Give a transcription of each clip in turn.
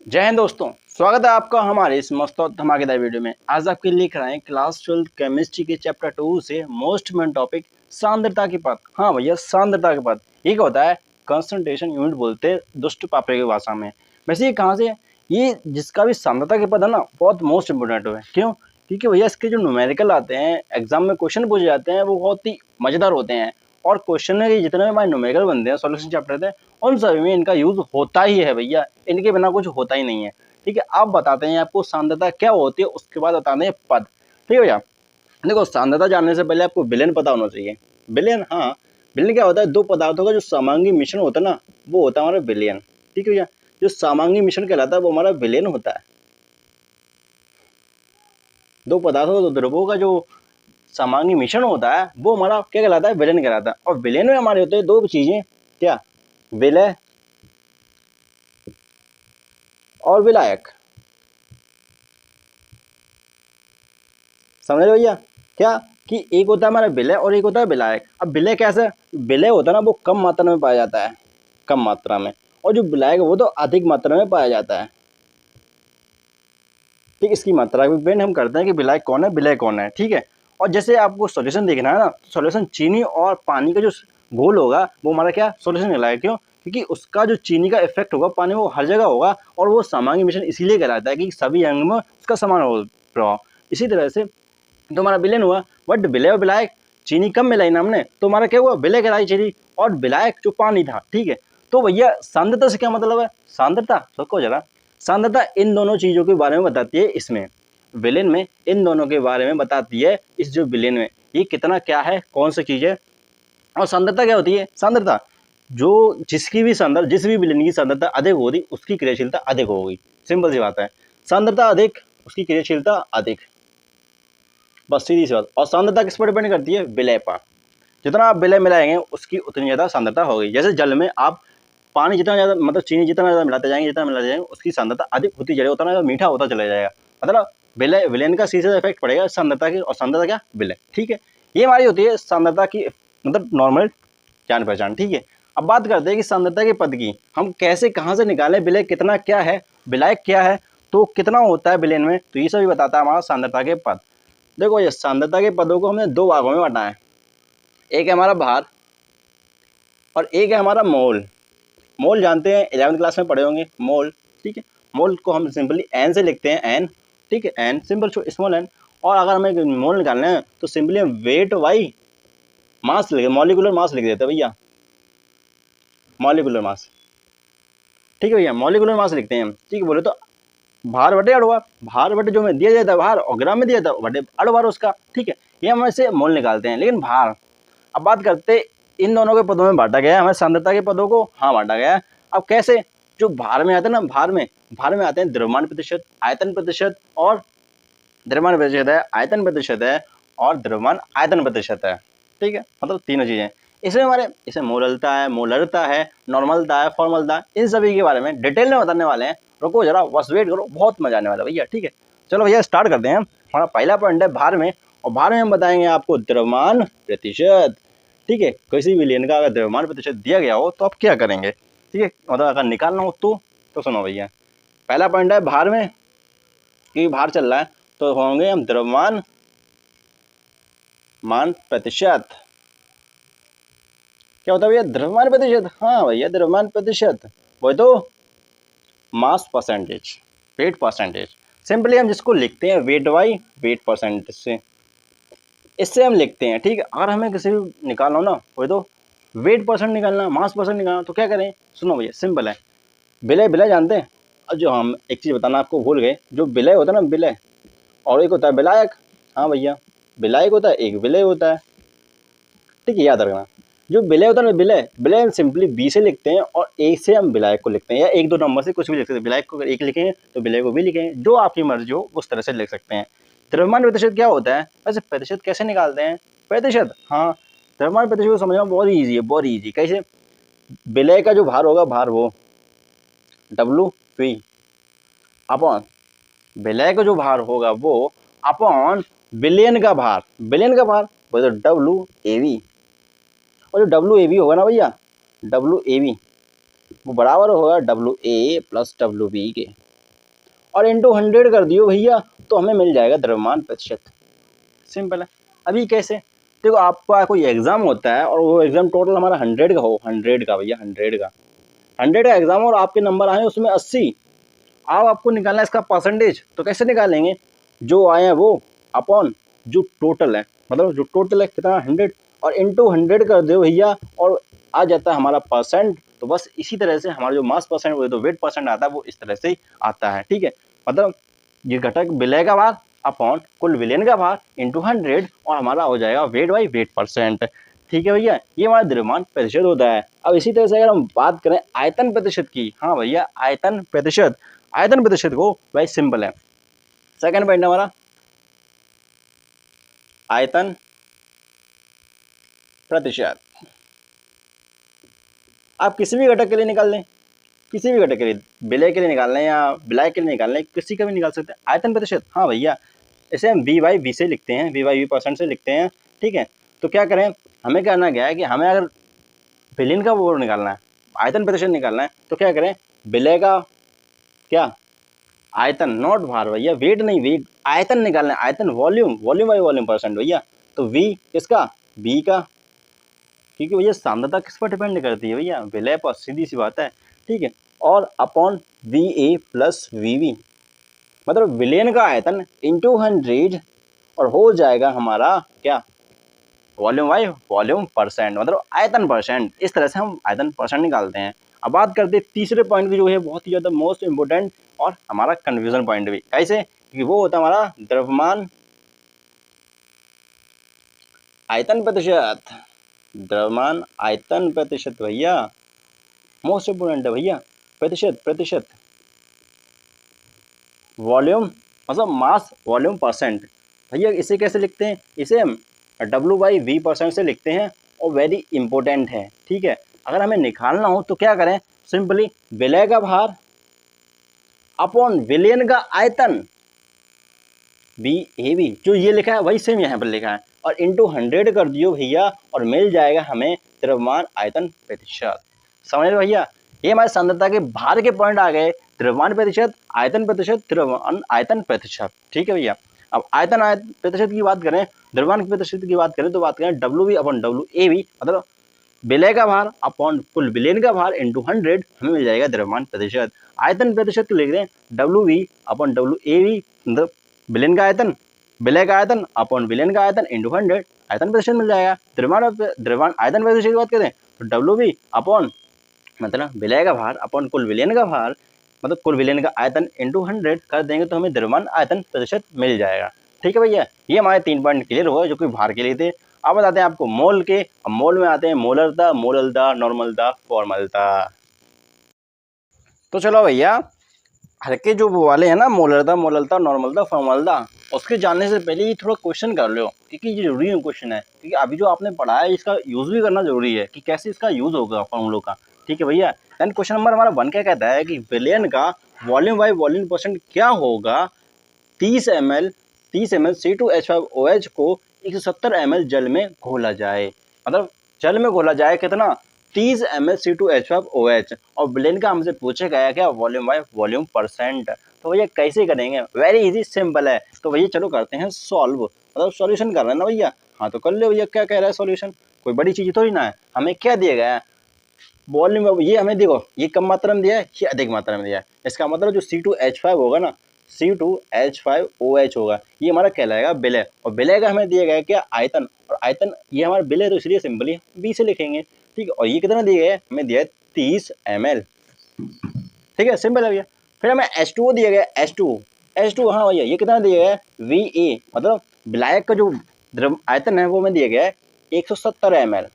जय हिंद दोस्तों, स्वागत है आपका हमारे इस मस्त और धमाकेदार वीडियो में। आज आपके लिए लेकर आए क्लास 12 केमिस्ट्री के चैप्टर 2 से मोस्ट इम्पोर्टेंट टॉपिक सांद्रता की पद। हाँ भैया, सांद्रता के पद ये क्या होता है? कंसंट्रेशन यूनिट बोलते हैं दुष्ट पापे की भाषा में। वैसे ये कहाँ से है? ये जिसका भी सांद्रता के पद है ना, बहुत मोस्ट इम्पोर्टेंट है। क्यों? क्योंकि भैया इसके जो न्यूमेरिकल आते हैं, एग्जाम में क्वेश्चन पूछे जाते हैं, वो बहुत ही मजेदार होते हैं। और क्वेश्चन में जितने भी हमारे न्यूमेरिकल बनते हैं सॉल्यूशन चैप्टर थे, उन सभी में इनका यूज होता ही है भैया। इनके बिना कुछ होता ही नहीं है। ठीक है, आप बताते हैं आपको सांद्रता क्या होती है, उसके बाद बताते हैं पद। ठीक है भैया, देखो सांद्रता जानने से पहले आपको विलेन पता होना चाहिए। विलेन, हाँ विलेन क्या होता है? दो पदार्थों का जो समांगी मिश्रण होता है ना, वो होता है हमारा विलेन। ठीक है भैया, जो समांगी मिश्रण कहलाता है वो हमारा विलेन होता है। दो पदार्थों दो द्रव्यों का जो समांगी मिश्रण होता है वो हमारा क्या कहलाता है? विलेन कहलाता है। और विलेन में हमारे होते हैं दो चीजें, क्या? विलय और विलायक। समझ रहे भैया? क्या कि एक होता है हमारा विलय और एक होता है विलायक। अब विलय कैसे? विलय होता है ना, वो कम मात्रा में पाया जाता है, कम मात्रा में। और जो विलायक वो तो अधिक मात्रा में पाया जाता है। ठीक, इसकी मात्रा भी डिपेंड हम करते हैं कि विलायक कौन है, विलय कौन है। ठीक है, और जैसे आपको सॉल्यूशन देखना है ना, तो सॉल्यूशन चीनी और पानी का जो घोल होगा वो हमारा क्या सॉल्यूशन कहलाएगा। क्यों? क्योंकि उसका जो चीनी का इफेक्ट होगा पानी में वो हर जगह होगा, और वो समांगी मिश्रण इसीलिए कहलाता है कि सभी अंग में उसका समान हो प्रभाव। इसी तरह से तो हमारा विलेन हुआ। बट विलय और विलायक, चीनी कम मिलाई ना हमने, तो हमारा क्या हुआ? विलय कहलाई चीनी, और विलायक जो पानी था। ठीक है, तो भैया सांद्रता से क्या मतलब है? सांद्रता सोचो जरा। सांद्रता इन दोनों चीजों के बारे में बताती है। इसमें विलेन में इन दोनों के बारे में बताती है। इस जो विलेन में ये कितना क्या है, कौन सी चीज है। और सांद्रता क्या होती है? सांद्रता जो जिसकी भी सांद्रता, जिस भी विलेन की सांद्रता अधिक होगी उसकी क्रियाशीलता अधिक होगी। सिंपल सी बात है, सांद्रता अधिक उसकी क्रियाशीलता अधिक, बस सीधी सी बात। और सांद्रता किस पर डिपेंड करती है? विलय पर। जितना आप विलय मिलाएंगे उसकी उतनी ज़्यादा सांद्रता होगी। जैसे जल में आप पानी जितना ज़्यादा, मतलब चीनी जितना ज़्यादा मिलाते जाएंगे, जितना मिलाते जाएंगे उसकी सांद्रता अधिक होती जाएगी, उतना ज़्यादा मीठा होता चला जाएगा। मतलब विलय, विलेन का सीधे इफेक्ट पड़ेगा सांद्रता की, और सांद्रता क्या? विलय। ठीक है, ये हमारी होती है सांद्रता की मतलब नॉर्मल जान पहचान। ठीक है, अब बात करते हैं कि सांद्रता के पद की हम कैसे, कहाँ से निकालें। विलय कितना क्या है, विलायक क्या है, तो कितना होता है विलेन में, तो ये सभी बताता है हमारा सांद्रता के पद। देखो ये सांद्रता के पदों को हमने दो भागों में बांटा है। एक है हमारा भार और एक है हमारा मोल। मोल जानते हैं, 11वीं क्लास में पढ़े होंगे मोल। ठीक है, मोल को हम सिंपली एन से लिखते हैं, एन। ठीक है, एन सिंपल स्मॉल एन। और अगर हमें मोल निकालना है तो सिंपली हम वेट बाई मास लिखे, मॉलिकुलर मास लिख देते हैं भैया, मॉलिकुलर मास। ठीक है भैया, मॉलिकुलर मास लिखते हैं हम। ठीक है, बोले तो भार बटे अड़वार, भार बटे जो हमें दिया जाता है भार, और ग्राम में दिया जाता है बटे अड़वार उसका। ठीक है, ये हम ऐसे मोल निकालते हैं। लेकिन भार, अब बात करते इन दोनों के पदों में बांटा गया है, हमें सांद्रता के पदों को हाँ बांटा गया है। अब कैसे? जो भार में आते हैं ना, भार में आते हैं द्रव्यमान प्रतिशत, आयतन प्रतिशत, और द्रव्यमान प्रतिशत है, आयतन प्रतिशत है, और द्रव्यमान आयतन प्रतिशत है। ठीक है, मतलब तीनों चीजें इसमें हमारे, इसमें मोललता है, मोलरता है, नॉर्मलता है, फॉर्मलता, इन सभी के बारे में डिटेल में बताने वाले हैं। रुको जरा, बस वेट करो, बहुत मजा आने वाला है भैया। ठीक है, चलो भैया स्टार्ट करते हैं। हमारा पहला पॉइंट है भार में, और भार में हम बताएंगे आपको द्रव्यमान प्रतिशत। ठीक है, किसी भी विलेन का अगर द्रव्यमान प्रतिशत दिया गया हो तो आप क्या करेंगे? ठीक है, मतलब अगर निकालना हो तो सुनो भैया, पहला पॉइंट है भार में, कि भार चल रहा है तो होंगे हम द्रव्यमान मान प्रतिशत। क्या होता है भैया? द्रव्यमान प्रतिशत। हाँ भैया, द्रव्यमान प्रतिशत वो तो mass percentage, wait percentage. Simply हम जिसको लिखते हैं वेट बाई वेट परसेंटेज से, इससे हम लिखते हैं। ठीक है, अगर हमें किसी भी निकालना हो ना, वो तो वेट परसेंट निकालना, मास परसेंट निकालना, तो क्या करें? सुनो भैया, सिंपल है। विलय, विलय जानते हैं? और जो हम एक चीज़ बताना आपको भूल गए, जो विलय होता है ना, विलय, और एक होता है विलायक। हाँ भैया, विलायक होता है, एक विलय होता है। ठीक है, याद रखना। जो विलय होता है ना, विलय, विलय हम सिंपली बी से लिखते हैं, और एक से हम विलायक को लिखते हैं, या एक दो नंबर से कुछ भी लिख सकते हैं। विलायक को अगर एक लिखेंगे तो विलय को भी लिखेंगे, जो आपकी मर्जी हो उस तरह से लिख सकते हैं। द्रव्यमान प्रतिशत क्या होता है? वैसे प्रतिशत कैसे निकालते हैं? प्रतिशत, हाँ द्रव्यमान प्रतिशत को समझना बहुत ईजी है, बहुत ईजी। कैसे? विलय का जो भार होगा, भार वो डब्लू पी अपॉन, विलय का जो भार होगा वो अपॉन विलेन का भार, विलेन का भार वो तो डब्लू ए वी। और जो डब्लू ए बी होगा ना भैया, डब्लू ए बी वो बराबर होगा W A plus W B के। और इंटू 100 कर दियो भैया तो हमें मिल जाएगा द्रव्यमान प्रतिशत। सिंपल है। अभी कैसे, देखो आपका कोई एग्जाम होता है और वो एग्जाम टोटल हमारा 100 का हो, 100 का भैया, 100 का एग्जाम और आपके नंबर आए उसमें 80, अब आपको निकालना है इसका परसेंटेज। तो कैसे निकालेंगे, जो आए हैं वो अपॉन जो टोटल है, मतलब जो टोटल है कितना 100 और इंटू 100 कर दो भैया और आ जाता है हमारा परसेंट। तो बस इसी तरह से हमारा जो मास परसेंट वो तो वेट परसेंट आता है, वो इस तरह से ही आता है। ठीक है, मतलब ये घटक विलय का भार अपॉन कुल विलयन का भार इंटू 100 और हमारा हो जाएगा वेट बाई वेट परसेंट। ठीक है भैया, ये हमारा द्रव्यमान प्रतिशत होता है। अब इसी तरह से अगर हम बात करें आयतन प्रतिशत की, हाँ भैया आयतन प्रतिशत, आयतन प्रतिशत को भाई सिंपल है। सेकंड पॉइंट हमारा आयतन प्रतिशत। आप किसी भी घटक के लिए निकाल लें, किसी भी घटक के लिए, विलय के लिए निकाल लें या विलायक के लिए निकाल लें, किसी का भी निकाल सकते हैं आयतन प्रतिशत। हाँ भैया, इसे हम वी बाई वी से लिखते हैं, वी बाई वी परसेंट से लिखते हैं। ठीक है, तो क्या करें, हमें करना क्या है कि हमें अगर विलयन का वो निकालना है, आयतन प्रतिशत निकालना है, तो क्या करें, विलय का क्या आयतन, नॉट भार भैया, वेट नहीं, वेट आयतन निकालना है, आयतन volume, volume by volume percent भैया। तो वी किसका, बी का, क्योंकि भैया सांद्रता किस पर डिपेंड करती है भैया, विलय पर, सीधी सी बात है। ठीक है, और upon V A plus V V, मतलब विलयन का आयतन इंटू 100 और हो जाएगा हमारा क्या, वॉल्यूम बाई वॉल्यूम परसेंट, मतलब आयतन परसेंट। इस तरह से हम आयतन परसेंट निकालते हैं। अब बात करते हैं तीसरे पॉइंट की, जो है बहुत ही ज़्यादा मोस्ट इंपोर्टेंट और हमारा कन्फ्यूजन पॉइंट भी। कैसे, क्योंकि वो होता है हमारा द्रव्यमान आयतन प्रतिशत, द्रव्यमान आयतन प्रतिशत भैया, मोस्ट इंपोर्टेंट है भैया। प्रतिशत, प्रतिशत वॉल्यूम मतलब मास वॉल्यूम परसेंट। भैया इसे कैसे लिखते हैं, इसे हम डब्ल्यू बाई वी परसेंट से लिखते हैं और वेरी इंपॉर्टेंट है। ठीक है, अगर हमें निकालना हो तो क्या करें, सिंपली विलय का भार अपॉन विलयन का आयतन, बी ए बी, जो ये लिखा है वही सेम यहाँ पर लिखा है, और इंटू 100 कर दियो भैया और मिल जाएगा हमें द्रव्यमान आयतन प्रतिशत। समझ रहे भैया, ये हमारे सांद्रता के भार के पॉइंट आ गए, द्रव्यमान प्रतिशत, आयतन प्रतिशत, द्रव्यमान आयतन प्रतिशत। ठीक है भैया, अब आयतन आयतन प्रतिशत की बात करें, द्रव्यमान प्रतिशत की बात करें, तो बात करें W B upon W A B, मतलब विलय का भार अपॉन कुल विलयन का भार इंटू 100, हमें मिल जाएगा द्रव्यमान प्रतिशत। आयतन प्रतिशत लिख दें W B upon W A B, मतलब विलयन का आयतन, विलय का आयतन अपॉन विलयन का आयतन इंटू 100, आयतन प्रतिशत मिल जाएगा। द्रव्यमान आयतन प्रतिशत की बात करें तो डब्ल्यू बी अपॉन मतलब विलय का भार अपॉन कुल विलयन का भार, मतलब कुल विलयन का आयतन इंटू 100 कर देंगे तो हमें द्रव्यमान आयतन प्रतिशत मिल जाएगा। ठीक है भैया, ये हमारे 3 पॉइंट क्लियर हुआ जो कि भार के लिए थे। अब बताते हैं आपको मोल के। अब मोल में आते हैं मोलरता, मोललता, नॉर्मलता, फॉर्मलता। तो चलो भैया, हल्के जो वो वाले हैं ना, मोलरता, मोललता, नॉर्मलता, फॉर्मलता, उसके जानने से पहले ये थोड़ा क्वेश्चन कर लो, क्योंकि ये जरूरी है क्वेश्चन है, क्योंकि अभी जो आपने पढ़ा है इसका यूज भी करना जरूरी है कि कैसे इसका यूज होगा फॉर्मूलों का। ठीक है भैया, देन क्वेश्चन नंबर हमारा 1 क्या कहता है कि विलयन का वॉल्यूम बाई वॉल्यूम परसेंट क्या होगा 30 ml C2H5OH को 170 ml जल में घोला जाए, मतलब जल में घोला जाए कितना, 30 ml C2H5OH, और विलयन का हमसे पूछा गया क्या, वॉल्यूम बाय वॉल्यूम परसेंट। तो भैया कैसे करेंगे, वेरी इजी सिंपल है। तो भैया चलो करते हैं सॉल्व, मतलब सॉल्यूशन कर रहे हैं ना भैया, हाँ तो कर ले भैया, क्या कह रहा है सॉल्यूशन, कोई बड़ी चीज थोड़ी ना है। हमें क्या दिया गया है, वॉल्यूम, ये हमें देखो ये कम मात्रा में दिया है, ये अधिक मात्रा में दिया है, इसका मतलब जो C2H5 होगा ना, C2H5OH होगा, ये हमारा कहलाएगा विलय, और विलय का हमें दिया गया क्या, आयतन, और आयतन ये हमारा विलय तो इसलिए सिंपली बी से लिखेंगे। ठीक है, और ये कितना दिया गया है, हमें दिया है 30 ml। ठीक है, सिंपल है भैया। फिर हमें H2O दिया गया, H2, हाँ भैया ये कितना दिया गया है, VA, मतलब विलायक का जो द्रव आयतन है वो हमें दिया गया है 170 ml।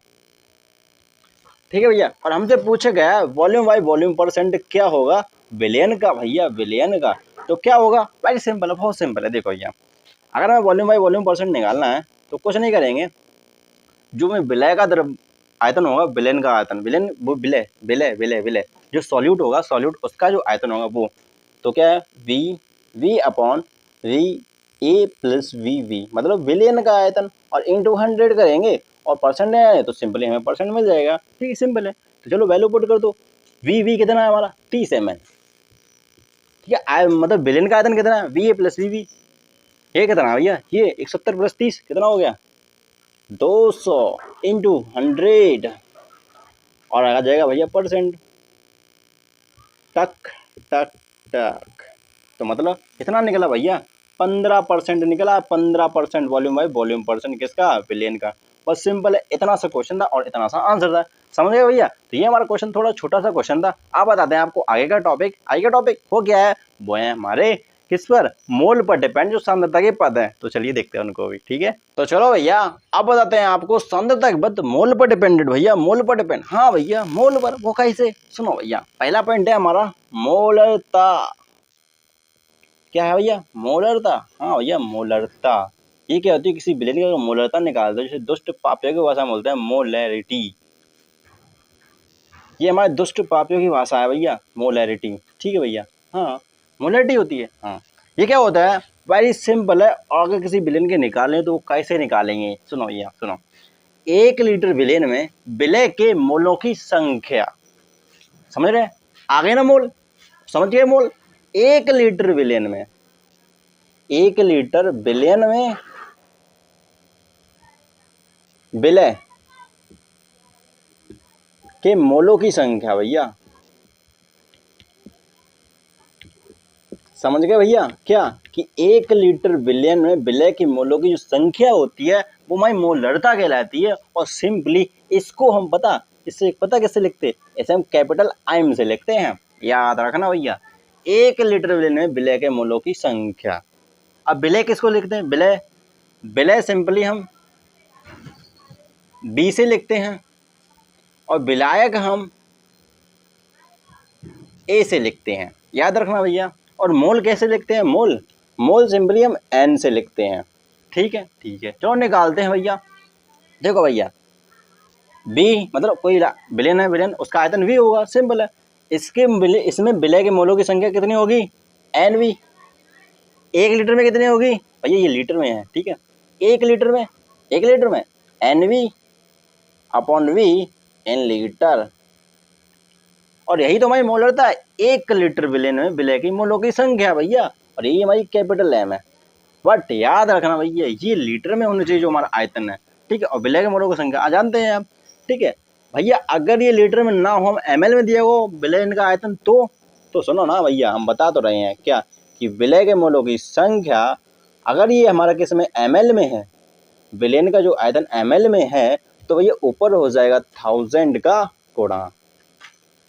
ठीक है भैया, और हमसे पूछा गया वॉल्यूम बाई वॉल्यूम परसेंट क्या होगा विलयन का, भैया विलयन का, तो क्या होगा, वेरी सिंपल है, बहुत सिंपल है। देखो भैया, अगर हमें वॉल्यूम बाई वॉल्यूम परसेंट निकालना है तो कुछ नहीं करेंगे, जो में विलय का द्रव आयतन होगा, विलयन का आयतन, विलयन वो विलय विलय विलय विलय जो सॉल्यूट होगा, सॉल्यूट उसका जो आयतन होगा वो, तो क्या है, V upon V A plus V, मतलब विलयन का आयतन, और इंटू 100 करेंगे और परसेंट है तो सिंपली हमें परसेंट मिल जाएगा। ठीक है, सिंपल है। तो चलो वैल्यू पुट कर दो, वी कितना है हमारा 30 ml। ठीक ठीक है। मतलब विलेन का आयतन कितना है, VA प्लस VB। ये कितना है भैया, ये 170 प्लस 30 कितना हो गया, 200 इंटू 100 और आ जाएगा भैया परसेंट। टक टक टक, तो मतलब कितना निकला भैया, 15% निकला। 15% वॉल्यूम बाई वॉल्यूम परसेंट किसका, विलेन का। बस सिंपल है, इतना सा क्वेश्चन था और इतना सा आंसर था, समझ गए भैया। तो ये हमारा क्वेश्चन थोड़ा छोटा सा क्वेश्चन था। आप बताते हैं आपको आगे का टॉपिक। आगे का टॉपिक वो क्या है, वो है हमारे किस पर, मोल पर डिपेंड जो सांद्रता के पद है। तो चलिए देखते हैं उनको भी, ठीक है। तो चलो भैया अब बताते हैं आपको सांद्रता के पद मोल पर डिपेंडेड। भैया मोल पर डिपेंड, हाँ भैया मोल पर, वो कैसे, सुनो भैया। पहला पॉइंट है हमारा मोलरता। क्या है भैया, मोलरता। हाँ भैया मोलरता, ये क्या होती है, किसी विलेन की मोलरता निकालते हैं, जैसे दुष्ट पापियों की भाषा में बोलते हैं मोलैरिटी। ये हमारे दुष्ट पापियों की भाषा है भैया, मोलैरिटी, ठीक है भैया। हाँ मोलैरिटी होती है। हाँ ये क्या होता है, वेरी सिंपल है। और अगर किसी विलेन के निकालें तो वो कैसे निकालेंगे, सुनो भैया सुनो। 1 लीटर विलेन में विलय के मोलों की संख्या, समझ रहे, आगे ना मोल, समझ गए मोल। 1 लीटर विलेन में, 1 लीटर विलेन में विलय के मोलों की संख्या भैया, समझ गए भैया। क्या कि 1 लीटर विलेन में विलय की मोलों की जो संख्या होती है वो हमारी मोलरता कहलाती है। और सिंपली इसको हम इससे पता कैसे लिखते, इसे हम कैपिटल IM से लिखते हैं, याद रखना भैया। 1 लीटर विलेन में विलय के मोलों की संख्या। अब विलय किसको लिखते हैं, विलय, विलय सिंपली हम B से लिखते हैं और विलायक हम A से लिखते हैं, याद रखना भैया। और मोल कैसे लिखते हैं, मोल, मोल सिंपली हम N से लिखते हैं, ठीक है ठीक है। तो निकालते हैं भैया, देखो भैया B मतलब कोई विलेन है, विलेन उसका आयतन V होगा, सिंपल है। इसमें विलय के मोलों की संख्या कितनी होगी, NV। 1 लीटर में कितनी होगी भैया, ये लीटर में है, ठीक है। 1 लीटर में, 1 लीटर में NV upon V in litre. और यही तो हमारी मोलरता है, 1 लीटर विलेन में विलय की मोलों की संख्या भैया। और यही हमारी कैपिटल M है। बट याद रखना भैया ये लीटर में होना चाहिए जो हमारा आयतन है, ठीक है। और विलय के मोलों की संख्या आ जानते हैं आप, ठीक है भैया। अगर ये लीटर में ना हो, हम ml में दिया हो विलय का आयतन, तो सुनो ना भैया, हम बता तो रहे हैं क्या कि विलय के मोलों की संख्या अगर ये हमारा किस में ml में है, विलेन का जो आयतन ml में है, तो भैया ऊपर हो जाएगा 1000 का गुणा।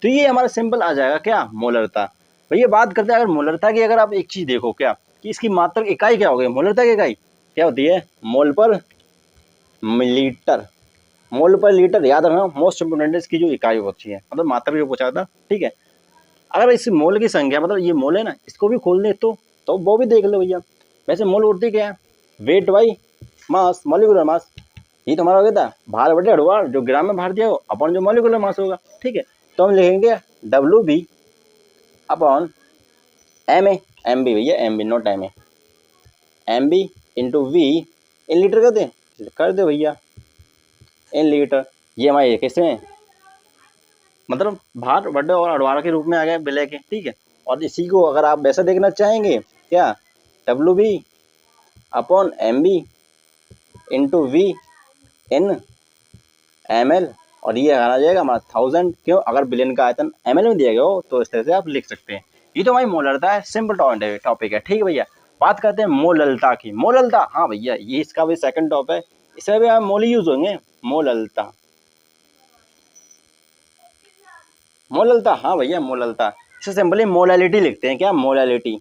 तो ये हमारा सिंपल आ जाएगा क्या, मोलरता। भैया बात करते हैं अगर मोलरता की, अगर आप एक चीज देखो क्या कि इसकी मात्रक इकाई क्या हो गई, मोलरता की इकाई क्या होती है, मोल पर लीटर। मोल पर लीटर, याद रखना मोस्ट इंपोर्टेंट इसकी जो इकाई होती है, मतलब मात्रक जो पूछा था, ठीक है। अगर इस मोल की संख्या, मतलब ये मोल है ना, इसको भी खोल दे तो वो भी देख लो भैया। वैसे मोल होती क्या है, weight by mass, molecular mass. ये तो हमारा हो गया था भार बटे अड़ुवार, जो ग्राम में भार दिया हो अपन जो मॉलिक्यूलर मास होगा, ठीक है। तो हम लिखेंगे WB अपॉन MA, MB भैया, MB not MA, MB into V in litre कर दे भैया, इन लीटर। ये हमारे कैसे में मतलब भार बटे और अड़वार के रूप में आ गया विलय के, ठीक है। और इसी को अगर आप वैसा देखना चाहेंगे क्या, WB upon MB into V इन ml, और ये आ जाएगा हमारा 1000। क्यों, अगर बिलियन का आयतन ml में दिया गया हो तो इस तरह से आप लिख सकते हैं। ये तो हमारी मोलरता है, सिंपल टॉपिक है, ठीक है भैया। बात करते हैं मोललता की। मोललता, हाँ भैया ये इसका भी सेकंड टॉप है, इसमें भी हम मोल यूज होंगे। मोललता, मोललता, हाँ भैया मोललता। इसे सिंपली मोलैलिटी लिखते हैं, क्या, मोलैलिटी।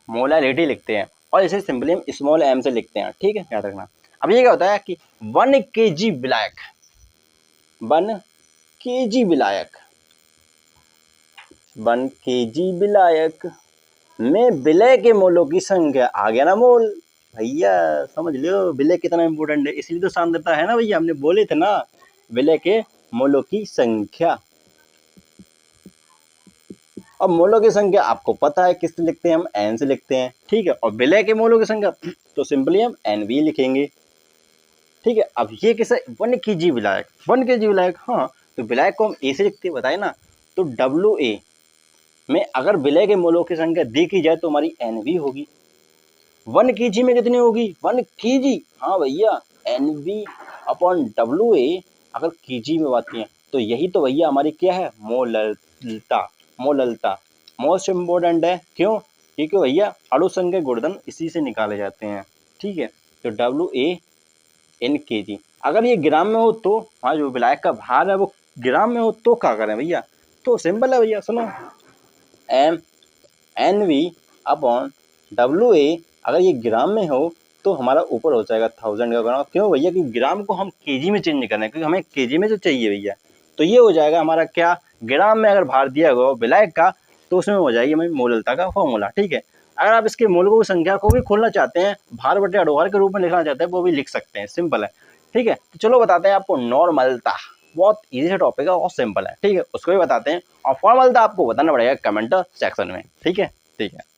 मोलैलिटी लिखते हैं और इसे सिंपली हम स्मॉल m से लिखते हैं, ठीक है, याद रखना। अब ये क्या होता है कि 1 kg विलायक, 1 kg विलायक, 1 kg विलायक में विलय के मोलों की संख्या, आ गया ना मोल भैया, समझ लो विलय कितना इंपॉर्टेंट है, इसलिए तो सांद्रता है ना भैया, हमने बोले थे ना विलय के मोलों की संख्या। अब मोलों की संख्या आपको पता है किससे लिखते हैं, हम n से लिखते हैं, ठीक है। और विलय के मोलों की संख्या तो सिंपली हम NV लिखेंगे, ठीक है। अब ये किसे, 1 kg विलायक, 1 kg विलायक, हाँ तो विलायक को हम ए से लिखते बताए ना, तो WA में अगर विलय के मोलों की संख्या दी की जाए तो हमारी NV होगी। 1 kg में कितनी होगी? 1 kg, हाँ भैया, NV अपॉन WA अगर kg में बात है तो यही तो भैया हमारी क्या है? मोललता। मोललता मोस्ट इम्पोर्टेंट है, क्यों? क्योंकि भैया अणु संख्या गुणधन इसी से निकाले जाते हैं, ठीक है। तो WA इन kg, अगर ये ग्राम में हो तो, हाँ, जो विलायक का भार है वो ग्राम में हो तो क्या करें भैया? तो सिंपल है भैया, सुनो, NV अपॉन WA अगर ये ग्राम में हो तो हमारा ऊपर हो जाएगा 1000 का ग्राम। क्यों भैया? कि ग्राम को हम केजी में चेंज करना है, क्योंकि हमें केजी में तो चाहिए भैया। तो ये हो जाएगा हमारा क्या? ग्राम में अगर भार दिया गया विलायक का तो उसमें हो जाएगी हमारी मोललता का फॉर्मूला, ठीक है। अगर आप इसके मोलकों की संख्या को भी खोलना चाहते हैं, भार बटे अणुभार के रूप में लिखना चाहते हैं, वो भी लिख सकते हैं, सिंपल है, ठीक है। तो चलो बताते हैं आपको नॉर्मलता। बहुत इजी सा टॉपिक है और सिंपल है, ठीक है, उसको भी बताते हैं। और फॉर्मलता आपको बताना पड़ेगा कमेंट सेक्शन में, ठीक है। ठीक है।